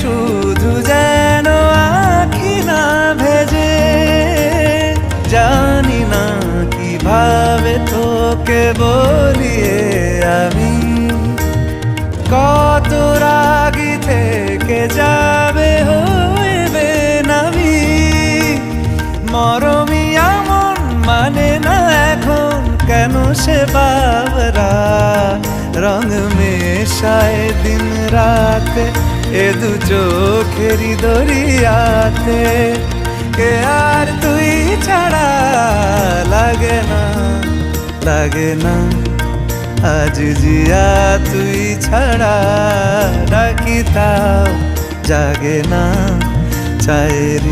শুধু যেন আঁখি না ভেজে। জানি না কিভাবে তোকে বলিয়ে আমি, কত রাগি থেকে যাবে হইবে নামি। মরমি এমন মানে না এখন, কেন সে বাবরা রং মেশায় দিন রাতে এ দু চোখেরই দরিয়াতে। কে আর তুই ছাড়া লাগে না, লাগে না আজ জিয়া তুই ছাড়া। ডাকি তাও জাগে না চায়ের